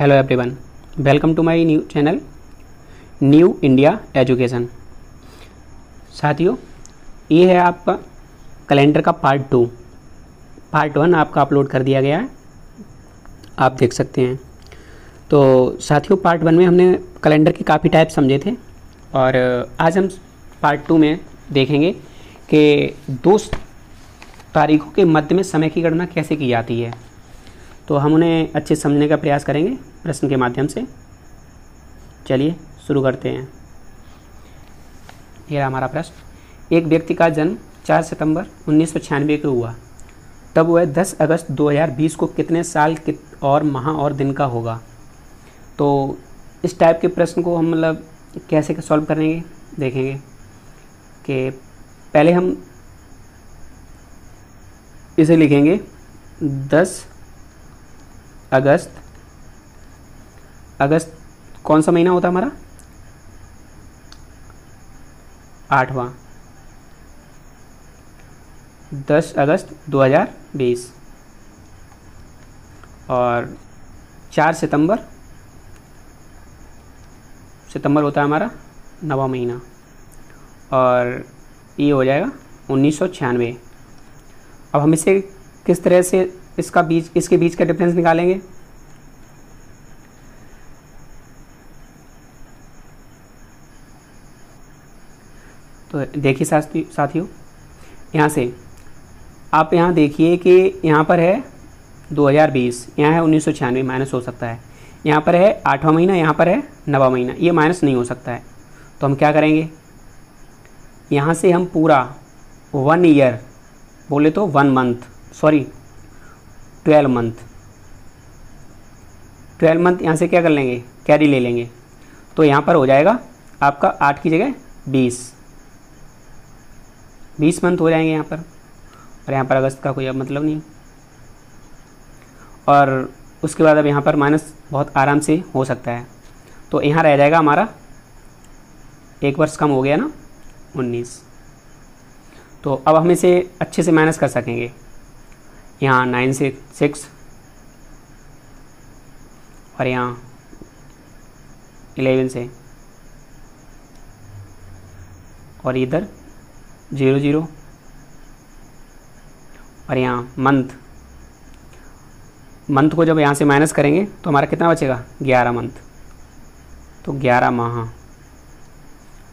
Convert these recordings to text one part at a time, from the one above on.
Hello everyone, welcome to my new channel new India education. साथियों, ये है आपका कैलेंडर का पार्ट 1 आपका अपलोड कर दिया गया है, आप देख सकते हैं। तो साथियों, पार्ट 1 में हमने कैलेंडर के काफ़ी टाइप समझे थे और आज हम पार्ट 2 में देखेंगे कि 2 तारीखों के मध्य में समय की गणना कैसे की जाती है। तो हम उन्हें अच्छे समझने का प्रयास करेंगे प्रश्न के माध्यम से। चलिए शुरू करते हैं। यह हमारा प्रश्न। एक व्यक्ति का जन्म 4 सितंबर 1996 को हुआ, तब वह 10 अगस्त 2020 को कितने साल और माह और दिन का होगा। तो इस टाइप के प्रश्न को हम कैसे सॉल्व करेंगे देखेंगे कि पहले हम इसे लिखेंगे 10 अगस्त कौन सा महीना होता है हमारा? 8वां। 10 अगस्त 2020 और 4 सितंबर होता है हमारा 9वां महीना और ये हो जाएगा 1996। अब हम इसे किस तरह से इसके बीच का डिफरेंस निकालेंगे। तो देखिए साथियों, यहाँ से आप यहाँ देखिए कि यहाँ पर है 2020, यहाँ है 1996, माइनस हो सकता है। यहाँ पर है 8वां महीना, यहाँ पर है 9वां महीना, ये माइनस नहीं हो सकता है। तो हम क्या करेंगे, यहाँ से हम पूरा 1 ईयर बोले तो 1 मंथ, सॉरी 12 मंथ यहाँ से क्या कर लेंगे, कैरी ले लेंगे। तो यहाँ पर हो जाएगा आपका 8 की जगह 20 मंथ हो जाएंगे यहाँ पर, और यहाँ पर अगस्त का कोई अब मतलब नहीं। और उसके बाद अब यहाँ पर माइनस बहुत आराम से हो सकता है। तो यहाँ रह जाएगा हमारा 1 वर्ष कम हो गया ना, 19। तो अब हम इसे अच्छे से माइनस कर सकेंगे। यहाँ 9 से 6 और यहाँ 11 से, और इधर 0 और यहाँ मंथ को जब यहाँ से माइनस करेंगे तो हमारा कितना बचेगा, 11 मंथ। तो 11 माह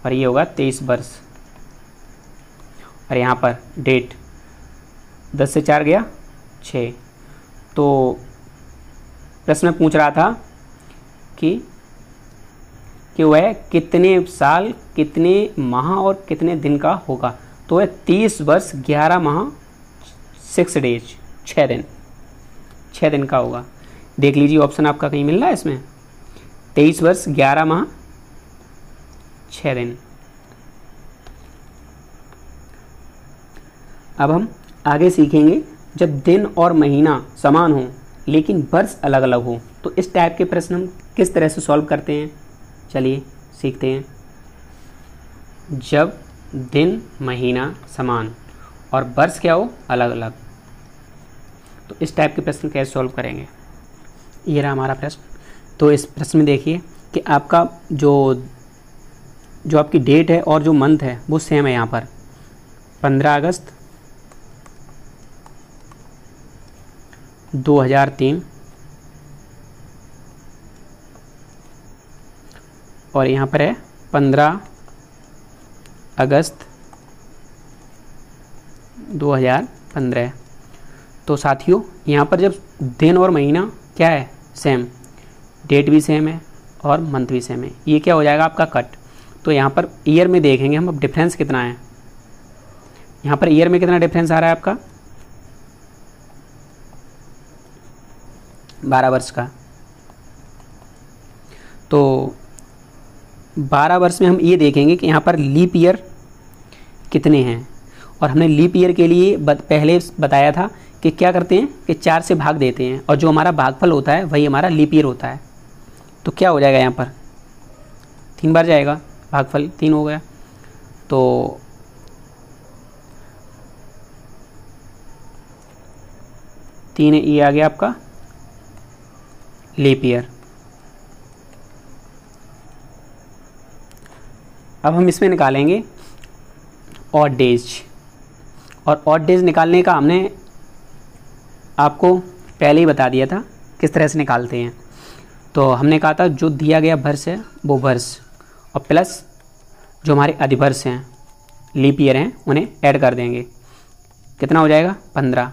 और ये होगा 23 वर्ष। और यहाँ पर डेट 10 से 4 गया 6। तो प्रश्न में पूछ रहा था कि वह कितने साल, कितने माह और कितने दिन का होगा। तो वह 30 वर्ष 11 माह 6 डेज, 6 दिन का होगा। देख लीजिए ऑप्शन आपका कहीं मिल रहा है इसमें, 23 वर्ष 11 माह 6 दिन। अब हम आगे सीखेंगे, जब दिन और महीना समान हो लेकिन वर्ष अलग अलग हो, तो इस टाइप के प्रश्न हम किस तरह से सॉल्व करते हैं। चलिए सीखते हैं। जब दिन महीना समान और वर्ष क्या हो, अलग अलग, तो इस टाइप के प्रश्न कैसे सॉल्व करेंगे। ये रहा हमारा प्रश्न। तो इस प्रश्न में देखिए कि आपका जो आपकी डेट है और जो मंथ है वो सेम है। यहाँ पर 15 अगस्त 2003 और यहाँ पर है 15 अगस्त 2015। तो साथियों, यहाँ पर जब दिन और महीना क्या है, सेम, डेट भी सेम है और मंथ भी सेम है, ये क्या हो जाएगा आपका कट। तो यहाँ पर ईयर में देखेंगे हम अब डिफरेंस कितना है। यहाँ पर ईयर में कितना डिफरेंस आ रहा है आपका, 12 वर्ष का। तो 12 वर्ष में हम ये देखेंगे कि यहाँ पर लीप ईयर कितने हैं। और हमने लीप ईयर के लिए पहले बताया था कि क्या करते हैं कि 4 से भाग देते हैं और जो हमारा भागफल होता है वही हमारा लीप ईयर होता है। तो क्या हो जाएगा, यहाँ पर 3 बार जाएगा, भागफल 3 हो गया। तो 3 ये आ गया आपका लीप ईयर। अब हम इसमें निकालेंगे ऑड डेज, और ऑड डेज निकालने का हमने आपको पहले ही बता दिया था किस तरह से निकालते हैं। तो हमने कहा था जो दिया गया वर्ष है वो वर्ष और प्लस जो हमारे अधिवर्ष हैं, लीप ईयर हैं, उन्हें ऐड कर देंगे। कितना हो जाएगा 15,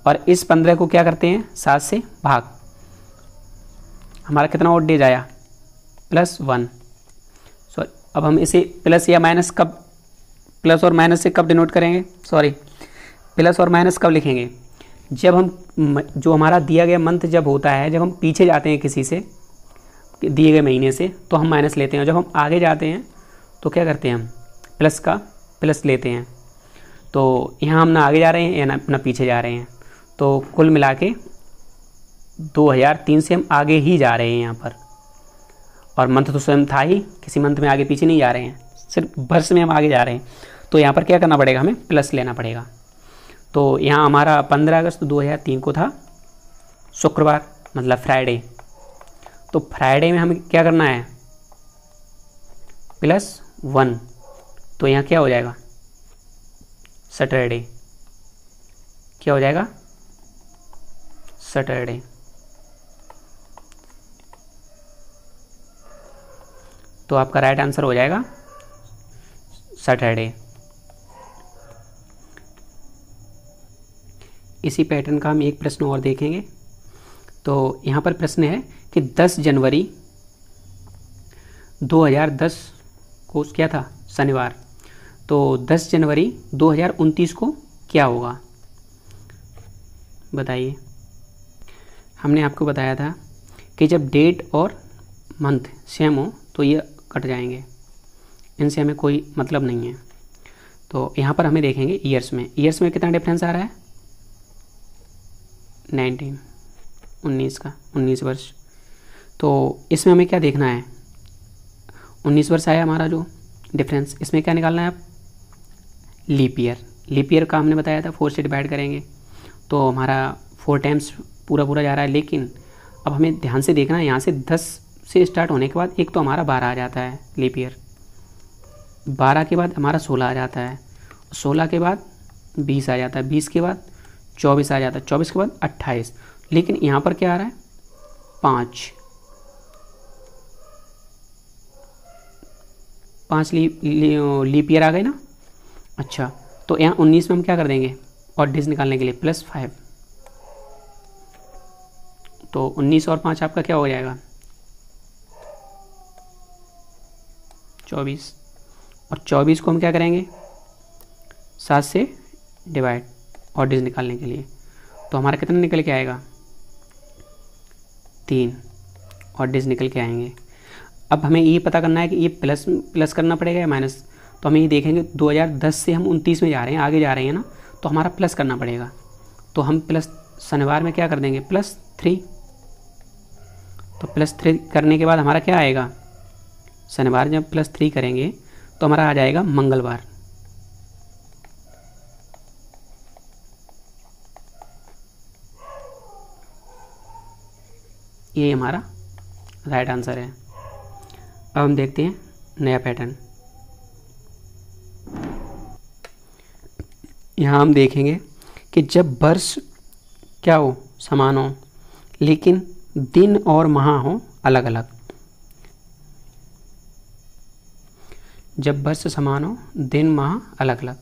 और इस 15 को क्या करते हैं 7 से भाग। हमारा कितना ऑड डेज आया +1। सॉरी, अब हम इसे प्लस या माइनस कब, प्लस और माइनस से कब डिनोट करेंगे, सॉरी प्लस और माइनस कब लिखेंगे, जब हम जो हमारा दिया गया मंथ जब होता है, जब हम पीछे जाते हैं किसी से दिए गए महीने से तो हम माइनस लेते हैं, और जब हम आगे जाते हैं तो क्या करते हैं हम प्लस का प्लस लेते हैं। तो यहाँ हम ना आगे जा रहे हैं या ना पीछे जा रहे हैं, तो कुल मिला के 2003 से हम आगे ही जा रहे हैं यहाँ पर, और मंथ तो स्वयं था ही, किसी मंथ में आगे पीछे नहीं जा रहे हैं, सिर्फ वर्ष में हम आगे जा रहे हैं। तो यहाँ पर क्या करना पड़ेगा, हमें प्लस लेना पड़ेगा। तो यहाँ हमारा 15 अगस्त 2003 को था शुक्रवार, मतलब फ्राइडे। तो फ्राइडे में हमें क्या करना है +1, तो यहाँ क्या हो जाएगा सैटरडे, क्या हो जाएगा सैटरडे। तो आपका राइट आंसर हो जाएगा सैटरडे। इसी पैटर्न का हम एक प्रश्न और देखेंगे। तो यहाँ पर प्रश्न है कि 10 जनवरी 2010 को क्या था शनिवार, तो 10 जनवरी 2029 को क्या होगा बताइए। हमने आपको बताया था कि जब डेट और मंथ सेम हो तो ये कट जाएंगे, इनसे हमें कोई मतलब नहीं है। तो यहाँ पर हमें देखेंगे ईयर्स में, ईयर्स में कितना डिफरेंस आ रहा है 19 का 19 वर्ष। तो इसमें हमें क्या देखना है, 19 वर्ष आया हमारा जो डिफरेंस, इसमें क्या निकालना है आप लीप ईयर। लीप ईयर का हमने बताया था 4 से डिवाइड करेंगे तो हमारा 4 टाइम्स पूरा जा रहा है। लेकिन अब हमें ध्यान से देखना है, यहाँ से 10 से स्टार्ट होने के बाद एक तो हमारा 12 आ जाता है लीप ईयर, 12 के बाद हमारा 16 आ जाता है, 16 के बाद 20 आ जाता है, 20 के बाद 24 आ जाता है, 24 के बाद 28। लेकिन यहाँ पर क्या आ रहा है 5 लीप ईयर आ गए ना। अच्छा, तो यहाँ 19 में हम क्या कर देंगे और डेज निकालने के लिए +5, तो 19 और 5 आपका क्या हो जाएगा 24, और 24 को हम क्या करेंगे 7 से डिवाइड और डेज निकालने के लिए, तो हमारा कितना निकल के आएगा 3 और डेज निकल के आएंगे। अब हमें ये पता करना है कि ये प्लस करना पड़ेगा या माइनस। तो हमें ये देखेंगे 2010 से हम 29 में जा रहे हैं, आगे जा रहे हैं ना, तो हमारा प्लस करना पड़ेगा। तो हम प्लस शनिवार में क्या कर देंगे +3, तो +3 करने के बाद हमारा क्या आएगा, शनिवार जब +3 करेंगे तो हमारा आ जाएगा मंगलवार। ये हमारा राइट आंसर है। अब हम देखते हैं नया पैटर्न। यहाँ हम देखेंगे कि जब वर्ष क्या हो समान हो लेकिन दिन और माह हो अलग अलग, जब वर्ष समान हो दिन माह अलग अलग।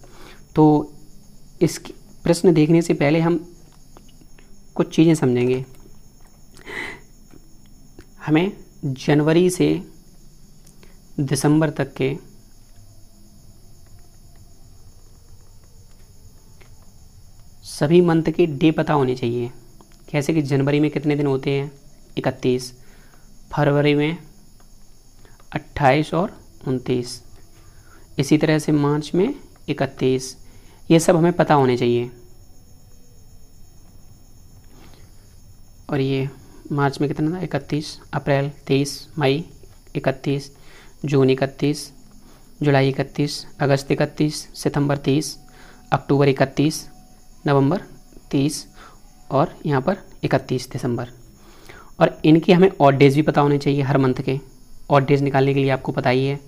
तो इस प्रश्न देखने से पहले हम कुछ चीज़ें समझेंगे। हमें जनवरी से दिसंबर तक के सभी मंथ के डे पता होने चाहिए। कैसे कि जनवरी में कितने दिन होते हैं 31, फरवरी में 28 और 29, इसी तरह से मार्च में 31, ये सब हमें पता होने चाहिए। और ये मार्च में कितना था 31, अप्रैल 23, मई 31, जून 31, जुलाई 31, अगस्त 31, सितंबर 30, अक्टूबर 31, नवंबर 30 और यहाँ पर 31 दिसंबर। और इनके हमें ऑड डेज भी पता होने चाहिए हर मंथ के। ऑड डेज निकालने के लिए आपको पता ही है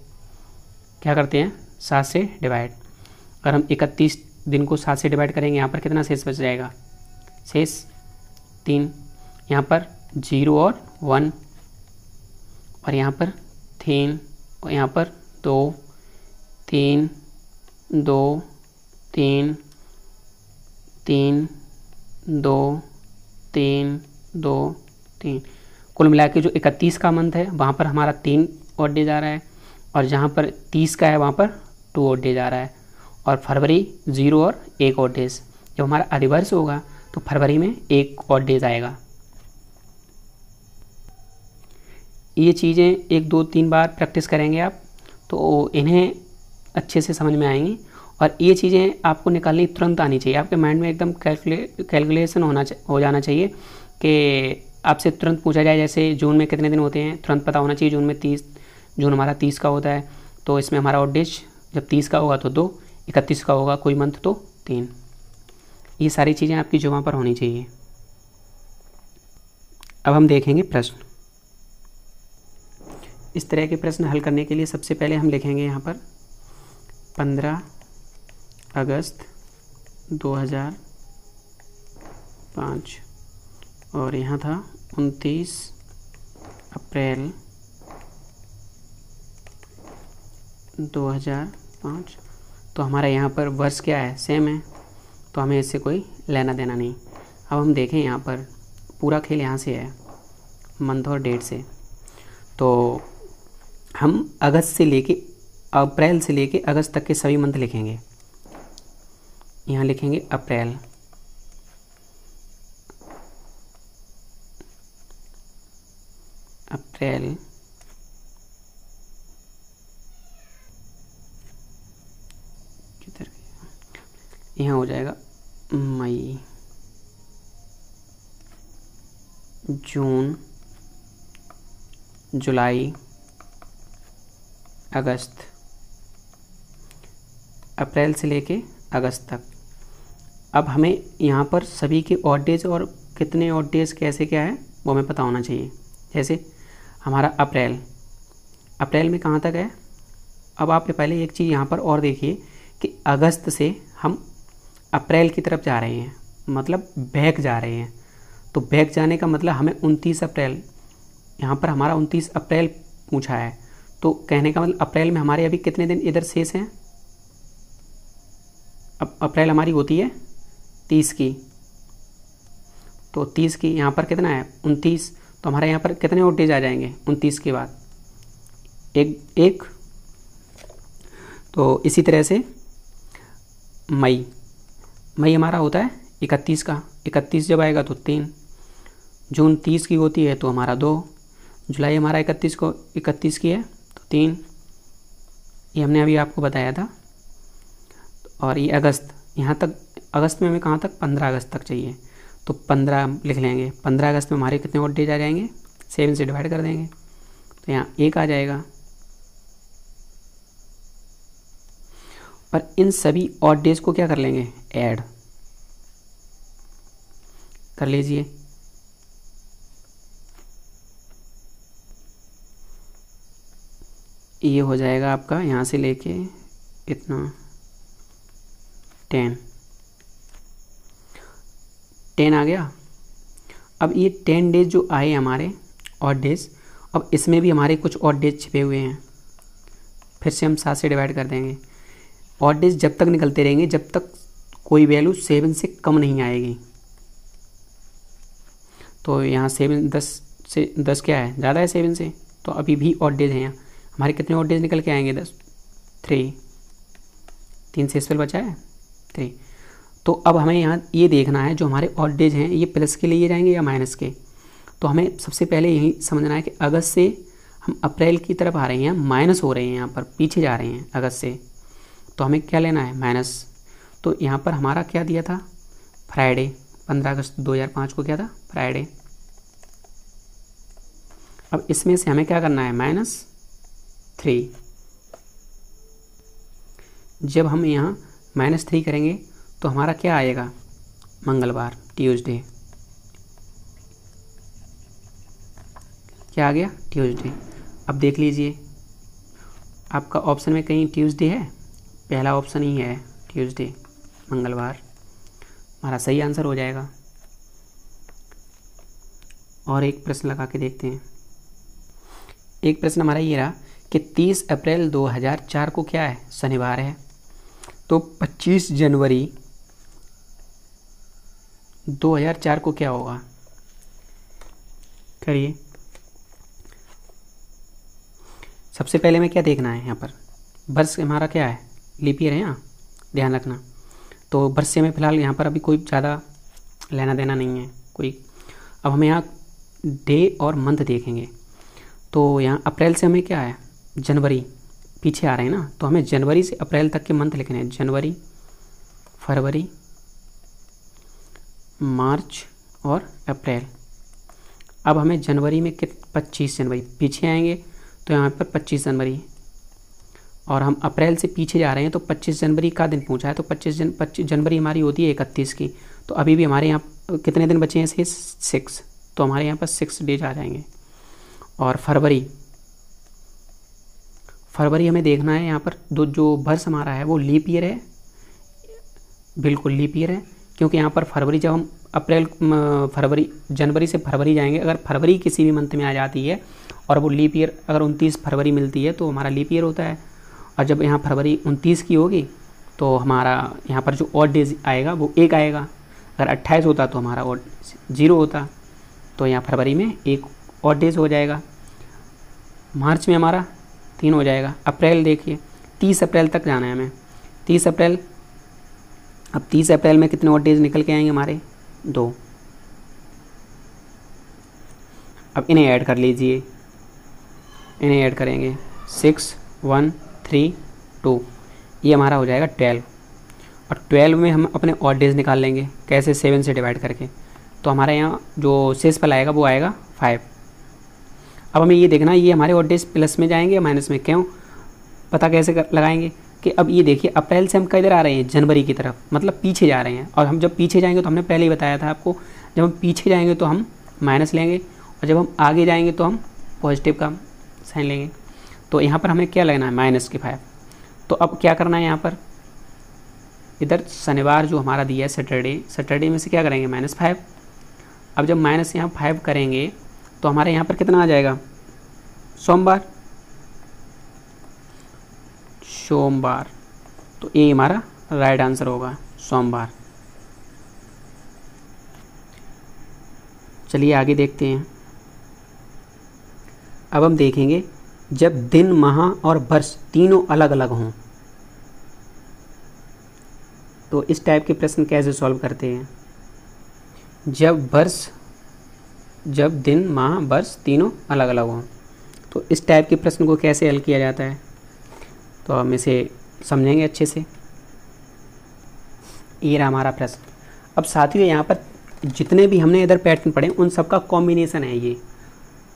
क्या करते हैं, 7 से डिवाइड। अगर हम 31 दिन को 7 से डिवाइड करेंगे, यहाँ पर कितना शेष बच जाएगा, शेष 3, यहाँ पर 0 और 1, और यहाँ पर 3, और यहाँ पर 2 3 2 3 3 2 3 2 3। कुल मिला के जो 31 का मंथ है वहाँ पर हमारा 3 ऑड डेज आ रहा है, और जहाँ पर 30 का है वहाँ पर 2 ऑड डेज आ रहा है, और फरवरी 0 और 1 ऑड डेज। जब हमारा अधिवर्ष होगा तो फरवरी में 1 ऑड डेज आएगा। ये चीज़ें 1 2 3 बार प्रैक्टिस करेंगे आप तो इन्हें अच्छे से समझ में आएंगी, और ये चीज़ें आपको निकालनी तुरंत आनी चाहिए। आपके माइंड में एकदम कैलकुलेशन हो जाना चाहिए कि आपसे तुरंत पूछा जाए, जैसे जून में कितने दिन होते हैं, तुरंत पता होना चाहिए। जून में 30, जून हमारा 30 का होता है, तो इसमें हमारा ऑड डेज जब 30 का होगा तो 2, 31 का होगा कोई मंथ तो 3। ये सारी चीज़ें आपकी जुबान पर होनी चाहिए। अब हम देखेंगे प्रश्न। इस तरह के प्रश्न हल करने के लिए सबसे पहले हम लिखेंगे यहाँ पर 15 अगस्त 2005, और यहाँ था 29 अप्रैल 2005। तो हमारा यहाँ पर वर्ष क्या है, सेम है, तो हमें इससे कोई लेना देना नहीं। अब हम देखें यहाँ पर पूरा खेल यहाँ से है, मंथ और डेट से। तो हम अगस्त से लेके अप्रैल से लेके अगस्त तक के सभी मंथ लिखेंगे। यहाँ लिखेंगे अप्रैल, अप्रैल, किधर यहाँ हो जाएगा मई, जून, जुलाई, अगस्त, अप्रैल से लेके अगस्त तक। अब हमें यहाँ पर सभी के ऑड डेज और कितने ऑड डेज कैसे क्या है वो हमें पता होना चाहिए। जैसे हमारा अप्रैल, अप्रैल में कहाँ तक है। अब आप पहले एक चीज़ यहाँ पर और देखिए कि अगस्त से हम अप्रैल की तरफ जा रहे हैं, मतलब बैक जा रहे हैं। तो बैक जाने का मतलब हमें 29 अप्रैल, यहाँ पर हमारा 29 अप्रैल पूछा है, तो कहने का मतलब अप्रैल में हमारे अभी कितने दिन इधर शेष हैं। अब अप्रैल हमारी होती है 30 की, तो 30 की यहाँ पर कितना है 29, तो हमारे यहाँ पर कितने और डेज आ जाएंगे 29 के बाद एक। तो इसी तरह से मई, मई हमारा होता है 31 का, 31 जब आएगा तो 3, जून 30 की होती है तो हमारा 2, जुलाई हमारा 31 की है तो 3, ये हमने अभी आपको बताया था। और ये अगस्त, यहाँ तक अगस्त में हमें कहाँ तक 15 अगस्त तक चाहिए, तो 15 लिख लेंगे। 15 अगस्त में हमारे कितने ऑड डेज आ जाएंगे, 7 से डिवाइड कर देंगे तो यहाँ 1 आ जाएगा। और इन सभी ऑड डेज को क्या कर लेंगे, ऐड कर लीजिए। ये हो जाएगा आपका यहाँ से लेके इतना 10 आ गया। अब ये 10 डेज जो आए हमारे ऑड डेज, अब इसमें भी हमारे कुछ ऑड डेज छिपे हुए हैं, फिर से हम 7 से डिवाइड कर देंगे। ऑड डेज जब तक निकलते रहेंगे जब तक कोई वैल्यू 7 से कम नहीं आएगी। तो यहाँ 10 क्या है, ज़्यादा है 7 से, तो अभी भी ऑड डेज हैं। यहाँ हमारे कितने ऑड डेज निकल के आएंगे, 10, 3 से स्पेल बचा है 3। तो अब हमें यहाँ ये देखना है जो हमारे ऑड डेज हैं ये प्लस के लिए जाएंगे या माइनस के। तो हमें सबसे पहले यही समझना है कि अगस्त से हम अप्रैल की तरफ आ रहे हैं, माइनस हो रहे हैं, यहाँ पर पीछे जा रहे हैं अगस्त से, तो हमें क्या लेना है, माइनस। तो यहाँ पर हमारा क्या दिया था, फ्राइडे, 15 अगस्त 2005 को क्या था, फ्राइडे। अब इसमें से हमें क्या करना है, -3। जब हम यहाँ -3 करेंगे तो हमारा क्या आएगा, मंगलवार, ट्यूसडे। क्या आ गया, ट्यूसडे। अब देख लीजिए आपका ऑप्शन में कहीं ट्यूसडे है? पहला ऑप्शन ही है ट्यूसडे, मंगलवार। हमारा सही आंसर हो जाएगा। और एक प्रश्न लगा के देखते हैं। एक प्रश्न हमारा ये रहा कि 30 अप्रैल 2004 को क्या है? शनिवार है। तो 25 जनवरी 2004 को क्या होगा? करिए। सबसे पहले में क्या देखना है यहाँ पर? वर्ष हमारा क्या है? लीप ईयर है, यहाँ ध्यान रखना। तो वर्ष से हमें फ़िलहाल यहाँ पर अभी कोई ज़्यादा लेना देना नहीं है कोई। अब हमें यहाँ डे और मंथ देखेंगे। तो यहाँ अप्रैल से हमें क्या है? जनवरी पीछे आ रहे हैं ना, तो हमें जनवरी से अप्रैल तक के मंथ लिखने हैं। जनवरी, फरवरी, मार्च और अप्रैल। अब हमें जनवरी में 25 जनवरी पीछे आएंगे, तो यहाँ पर 25 जनवरी। और हम अप्रैल से पीछे जा रहे हैं, तो 25 जनवरी का दिन पूछा है, तो 25 जनवरी हमारी होती है 31 की। तो अभी भी हमारे यहाँ कितने दिन बचे हैं? से 6, तो हमारे यहाँ पर 6 डेज आ जाएंगे। और फरवरी हमें देखना है। यहाँ पर जो वर्ष हमारा है वो लीप ईयर है, बिल्कुल लीप ईयर है। क्योंकि यहाँ पर फरवरी, जब हम जनवरी से फरवरी जाएंगे, अगर फरवरी किसी भी मंथ में आ जाती है और वो लीप ईयर अगर 29 फरवरी मिलती है तो हमारा लीप ईयर होता है। और जब यहाँ फरवरी 29 की होगी तो हमारा यहाँ पर जो ऑड डेज आएगा वो 1 आएगा। अगर 28 होता तो हमारा ऑड 0 होता। तो यहाँ फरवरी में 1 ऑड डेज हो जाएगा। मार्च में हमारा 3 हो जाएगा। अप्रैल देखिए, 30 अप्रैल तक जाना है हमें। 30 अप्रैल, अब 30 अप्रैल में कितने ऑड डेज निकल के आएंगे हमारे? 2। अब इन्हें ऐड कर लीजिए, इन्हें ऐड करेंगे 6, 1, 3, 2, ये हमारा हो जाएगा 12। और 12 में हम अपने ऑड डेज निकाल लेंगे। कैसे? 7 से डिवाइड करके। तो हमारे यहाँ जो शेष फल आएगा वो आएगा 5। अब हमें ये देखना है ये हमारे ऑड डेज प्लस में जाएंगे या माइनस में। क्यों? पता कैसे लगाएंगे कि अब ये देखिए अप्रैल से हम किधर आ रहे हैं? जनवरी की तरफ, मतलब पीछे जा रहे हैं। और हम जब पीछे जाएंगे तो हमने पहले ही बताया था आपको, जब हम पीछे जाएंगे तो हम माइनस लेंगे, और जब हम आगे जाएंगे तो हम पॉजिटिव का साइन लेंगे। तो यहाँ पर हमें क्या लगना है? माइनस के 5। तो अब क्या करना है यहाँ पर? इधर शनिवार जो हमारा दिया है सैटरडे में से क्या करेंगे? -5। अब जब माइनस यहाँ 5 करेंगे तो हमारे यहाँ पर कितना आ जाएगा? सोमवार। तो ये हमारा राइट आंसर होगा, सोमवार। चलिए आगे देखते हैं। अब हम देखेंगे जब दिन, माह और वर्ष तीनों अलग अलग हों तो इस टाइप के प्रश्न कैसे सॉल्व करते हैं? जब दिन, माह, वर्ष तीनों अलग अलग हों तो इस टाइप के प्रश्न को कैसे हल किया जाता है? तो हम इसे समझेंगे अच्छे से। ये रहा हमारा प्रश्न। अब साथियों यहाँ पर जितने भी हमने इधर पैटर्न पढ़े उन सब का कॉम्बिनेशन है ये।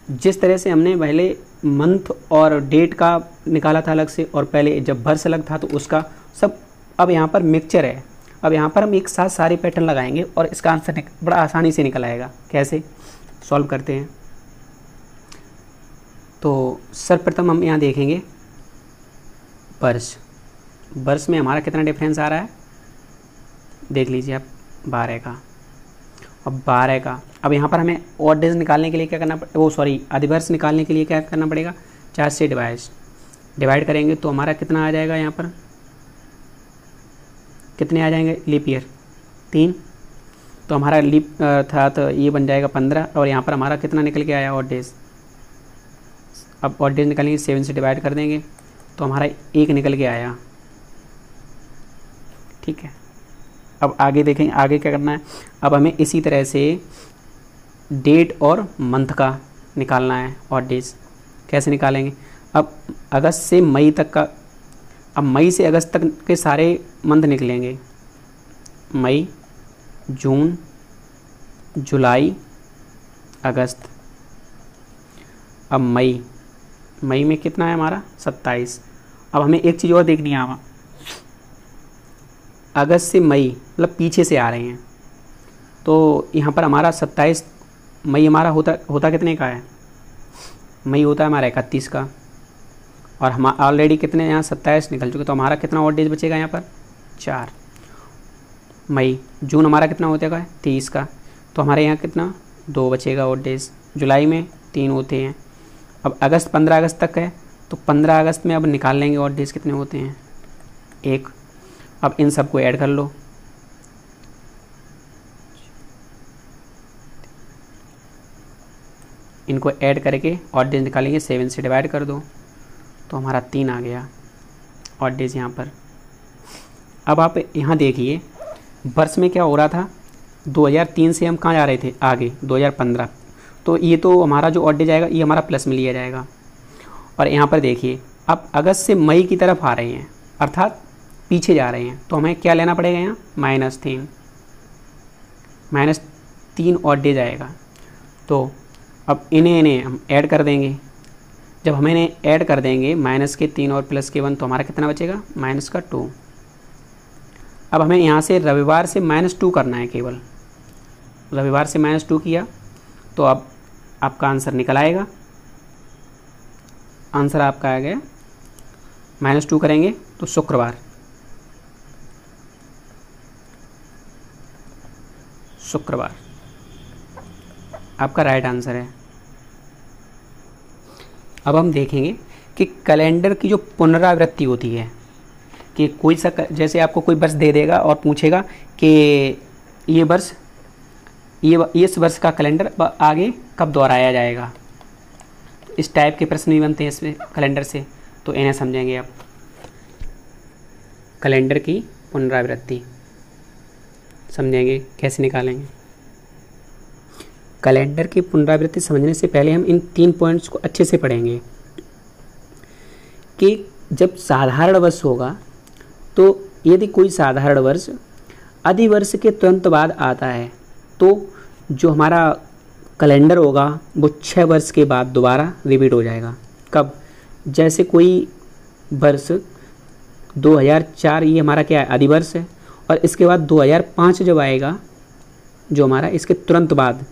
जिस तरह से हमने पहले मंथ और डेट का निकाला था अलग से, और पहले जब वर्ष अलग था तो उसका सब, अब यहाँ पर मिक्सचर है। अब यहाँ पर हम एक साथ सारे पैटर्न लगाएंगे और इसका आंसर बड़ा आसानी से निकल आएगा। कैसे सॉल्व करते हैं? तो सर्वप्रथम हम यहाँ देखेंगे वर्ष में हमारा कितना डिफरेंस आ रहा है? देख लीजिए आप, 12 का और 12 का। अब यहाँ पर हमें ऑड डेज निकालने के लिए क्या करना अधिवर्ष निकालने के लिए क्या करना पड़ेगा? 4 से डिवाइड करेंगे तो हमारा कितना आ जाएगा? यहाँ पर कितने आ जाएंगे? Leap year 3। तो हमारा लीप था तो ये बन जाएगा 15। और यहाँ पर हमारा कितना निकल के आया? Odd days. अब ऑड डेज निकालेंगे, 7 से डिवाइड कर देंगे तो हमारा 1 निकल के आया। ठीक है। अब आगे देखेंगे, आगे क्या करना है। अब हमें इसी तरह से डेट और मंथ का निकालना है ऑड डेज। कैसे निकालेंगे? अब अगस्त से मई तक का, अब मई से अगस्त तक के सारे मंथ निकलेंगे। मई, जून, जुलाई, अगस्त। अब मई में कितना है हमारा? 27। अब हमें एक चीज़ और देखनी है। वहाँ अगस्त से मई मतलब पीछे से आ रहे हैं, तो यहाँ पर हमारा 27 मई हमारा होता कितने का है? मई होता है हमारा 31 का। और हम ऑलरेडी कितने यहाँ 27 निकल चुके, तो हमारा कितना और डेज बचेगा यहाँ पर 4 मई। जून हमारा कितना होता है 30 का, तो हमारे यहाँ कितना 2 बचेगा और डेज। जुलाई में 3 होते हैं। अब अगस्त 15 अगस्त तक है, तो 15 अगस्त में अब निकाल लेंगे और डेज कितने होते हैं 1। अब इन सबको ऐड कर लो, इनको ऐड करके और डेज निकालेंगे, 7 से डिवाइड कर दो तो हमारा 3 आ गया और डेज यहाँ पर। अब आप यहाँ देखिए वर्ष में क्या हो रहा था, 2003 से हम कहाँ जा रहे थे आगे 2015, तो ये तो हमारा जो ऑड डेज आएगा ये हमारा प्लस में लिया जाएगा। और यहाँ पर देखिए अब अगस्त से मई की तरफ आ रहे हैं, अर्थात पीछे जा रहे हैं, तो हमें क्या लेना पड़ेगा यहाँ -3 ऑड डेज आएगा। तो अब इन्हें हम ऐड कर देंगे, जब हम इन्हें ऐड कर देंगे -3 और +1, तो हमारा कितना बचेगा -2। अब हमें यहाँ से रविवार से -2 करना है, केवल रविवार से -2 किया तो अब आपका आंसर निकल आएगा। आंसर आपका आ गया -2 करेंगे तो शुक्रवार आपका राइट आंसर है। अब हम देखेंगे कि कैलेंडर की जो पुनरावृत्ति होती है कि कोई सा, जैसे आपको कोई वर्ष दे देगा और पूछेगा कि इस वर्ष का कैलेंडर आगे कब दोहराया जाएगा, इस टाइप के प्रश्न भी बनते हैं इसमें कैलेंडर से, तो इन्हें समझेंगे। अब कैलेंडर की पुनरावृत्ति समझेंगे कैसे निकालेंगे। कैलेंडर की पुनरावृत्ति समझने से पहले हम इन 3 पॉइंट्स को अच्छे से पढ़ेंगे कि जब साधारण वर्ष होगा, तो यदि कोई साधारण वर्ष अधिवर्ष के तुरंत बाद आता है, तो जो हमारा कैलेंडर होगा वो 6 वर्ष के बाद दोबारा रिपीट हो जाएगा। कब, जैसे कोई वर्ष 2004 ये हमारा क्या है अधिवर्ष है, और इसके बाद 2005 जब आएगा जो हमारा इसके तुरंत बाद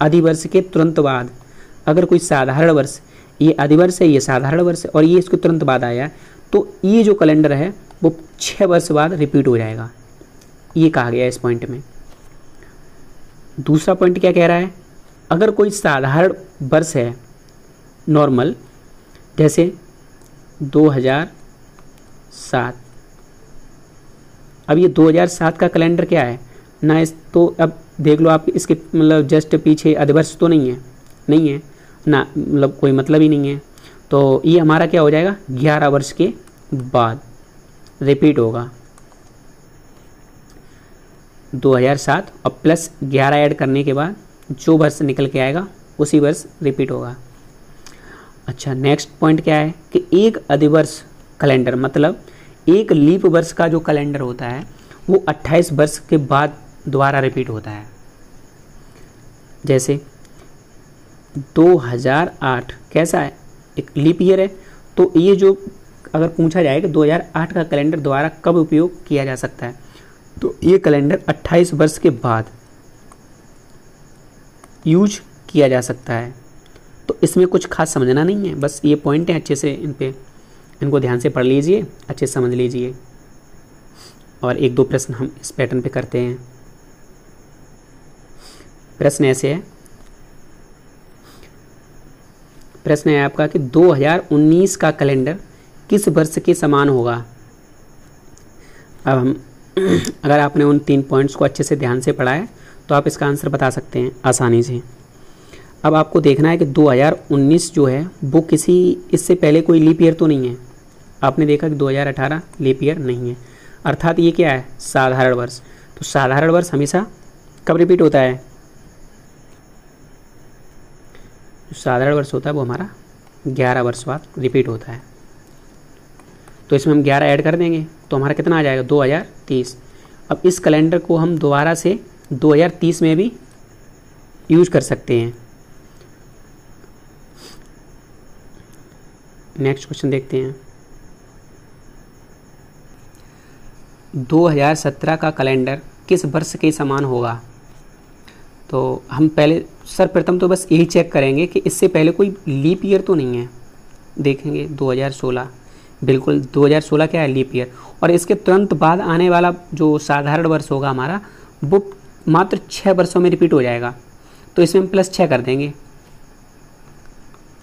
अधिवर्ष के तुरंत बाद अगर कोई साधारण वर्ष, ये अधिवर्ष है ये साधारण वर्ष है और ये इसके तुरंत बाद आया, तो ये जो कैलेंडर है वो 6 वर्ष बाद रिपीट हो जाएगा, ये कहा गया इस पॉइंट में। दूसरा पॉइंट क्या कह रहा है, अगर कोई साधारण वर्ष है नॉर्मल, जैसे 2007, अब ये 2007 का कैलेंडर क्या है ना, इस तो अब देख लो आप इसके मतलब जस्ट पीछे अधिवर्ष तो नहीं है ना, मतलब कोई मतलब ही नहीं है, तो ये हमारा क्या हो जाएगा 11 वर्ष के बाद रिपीट होगा। 2007 और +11 ऐड करने के बाद जो वर्ष निकल के आएगा उसी वर्ष रिपीट होगा। अच्छा, नेक्स्ट पॉइंट क्या है कि एक अधिवर्ष कैलेंडर मतलब एक लीप वर्ष का जो कैलेंडर होता है वो 28 वर्ष के बाद दोबारा रिपीट होता है। जैसे 2008 कैसा है, एक लीप ईयर है, तो ये जो अगर पूछा जाए कि 2008 का कैलेंडर दोबारा कब उपयोग किया जा सकता है, तो ये कैलेंडर 28 वर्ष के बाद यूज किया जा सकता है। तो इसमें कुछ खास समझना नहीं है, बस ये पॉइंट है, अच्छे से इनको ध्यान से पढ़ लीजिए, अच्छे से समझ लीजिए। और 1-2 प्रश्न हम इस पैटर्न पे करते हैं। प्रश्न ऐसे है, प्रश्न है आपका कि 2019 का कैलेंडर किस वर्ष के समान होगा। अब हम अगर आपने उन 3 पॉइंट्स को अच्छे से ध्यान से पढ़ा है तो आप इसका आंसर बता सकते हैं आसानी से। अब आपको देखना है कि 2019 जो है वो किसी इससे पहले कोई लीप ईयर तो नहीं है। आपने देखा कि 2018 लीप ईयर नहीं है, अर्थात ये क्या है साधारण वर्ष। तो साधारण वर्ष हमेशा कब रिपीट होता है, जो साधारण वर्ष होता है वो हमारा 11 वर्ष बाद रिपीट होता है। तो इसमें हम 11 ऐड कर देंगे तो हमारा कितना आ जाएगा 2030। अब इस कैलेंडर को हम दोबारा से 2030 में भी यूज कर सकते हैं। नेक्स्ट क्वेश्चन देखते हैं। 2017 का कैलेंडर किस वर्ष के समान होगा। तो हम पहले सर्वप्रथम तो बस यही चेक करेंगे कि इससे पहले कोई लीप ईयर तो नहीं है, देखेंगे 2016, बिल्कुल 2016 क्या है, लीप ईयर। और इसके तुरंत बाद आने वाला जो साधारण वर्ष होगा हमारा, वो मात्र 6 वर्षों में रिपीट हो जाएगा। तो इसमें हम +6 कर देंगे।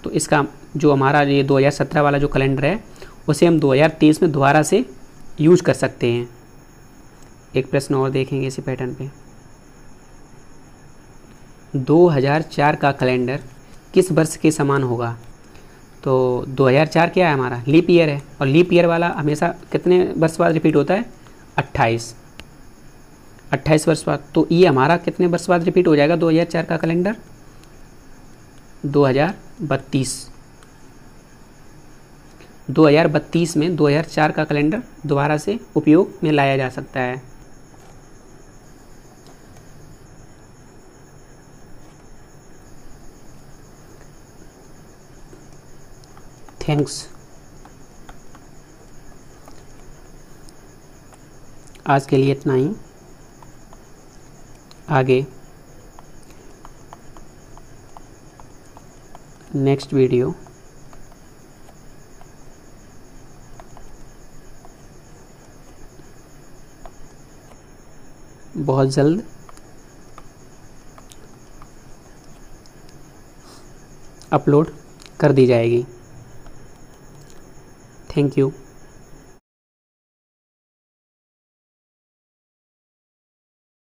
तो इसका जो हमारा ये 2017 वाला जो कैलेंडर है उसे हम 2023 में दोबारा से यूज कर सकते हैं। एक प्रश्न और देखेंगे इसी पैटर्न पे। 2004 का कैलेंडर किस वर्ष के समान होगा? तो 2004 क्या है हमारा, लीप ईयर है। और लीप ईयर वाला हमेशा कितने वर्ष बाद रिपीट होता है? 28 वर्ष बाद। तो ये हमारा कितने वर्ष बाद रिपीट हो जाएगा 2004 का कैलेंडर? 2032। 2032 में 2004 का कैलेंडर दोबारा से उपयोग में लाया जा सकता है। थैंक्स। आज के लिए इतना ही। आगे नेक्स्ट वीडियो बहुत जल्द अपलोड कर दी जाएगी। Thank you.